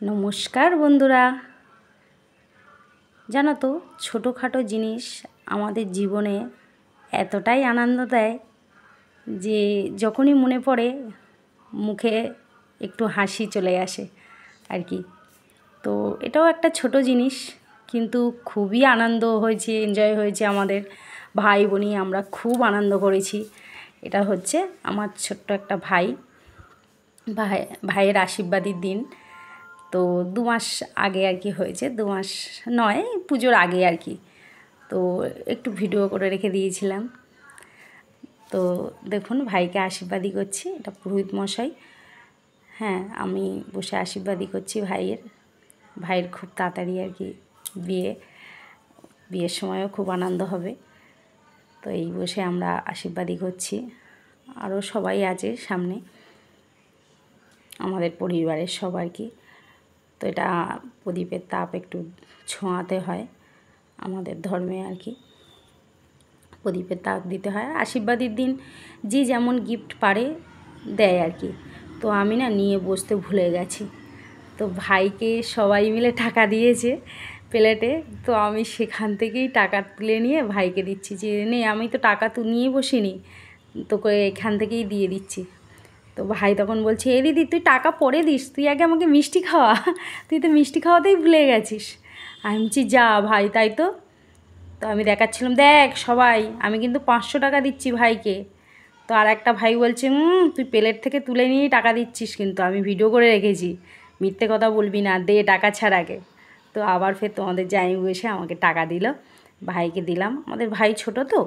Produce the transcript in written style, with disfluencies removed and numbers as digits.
নমস্কার বন্ধুরা, জানো তো ছোটোখাটো জিনিস আমাদের জীবনে এতটাই আনন্দ দেয় যে যখনই মনে পড়ে মুখে একটু হাসি চলে আসে আর কি। তো এটাও একটা ছোট জিনিস, কিন্তু খুবই আনন্দ হয়েছে, এনজয় হয়েছে আমাদের ভাই বোনি, আমরা খুব আনন্দ করেছি। এটা হচ্ছে আমার ছোট্ট একটা ভাইয়ের আশীর্বাদের দিন। তো 2 মাস আগে আর কি হয়েছে, 2 মাস নয়, পুজোর আগে আর কি। তো একটু ভিডিও করে রেখে দিয়েছিলাম। তো দেখুন ভাইকে আশীর্বাদই করছি, এটা পুরোহিত মশাই। হ্যাঁ, আমি বসে আশীর্বাদই করছি ভাইয়ের খুব তাড়াতাড়ি আর কি বিয়ের সময়ও খুব আনন্দ হবে। তো এই বসে আমরা আশীর্বাদই করছি। আরও সবাই আছে সামনে, আমাদের পরিবারের সব আর কি। তো এটা প্রদীপের তাপ একটু ছোঁয়াতে হয় আমাদের ধর্মে আর কি, প্রদীপের তাপ দিতে হয়। আশীর্বাদের দিন যে যেমন গিফট পারে দেয় আর কি। তো আমি না নিয়ে বসতে ভুলে গেছি, তো ভাইকে সবাই মিলে টাকা দিয়েছে প্লেটে। তো আমি সেখান থেকেই টাকা তুলে নিয়ে ভাইকে দিচ্ছি যে নে, আমি তো টাকা নিয়ে বসিনি, তোকে এখান থেকেই দিয়ে দিচ্ছি। তো ভাই তখন বলছে, এ দিদি তুই টাকা পরে দিস, তুই আগে আমাকে মিষ্টি খাওয়া, তুই তো মিষ্টি খাওয়াতেই ভুলে গেছিস। আমি বলছি যা ভাই, তাই তো। তো আমি দেখাচ্ছিলাম, দেখ সবাই, আমি কিন্তু 500 টাকা দিচ্ছি ভাইকে। তো আর একটা ভাই বলছে, তুই প্লেট থেকে তুলে নিয়েই টাকা দিচ্ছিস, কিন্তু আমি ভিডিও করে রেখেছি, মিথ্যে কথা বলবি না, দে টাকা ছাড় আগে। তো আবার ফের তোমাদের জামাইবাবু এসে আমাকে টাকা দিল, ভাইকে দিলাম, আমাদের ভাই ছোট তো।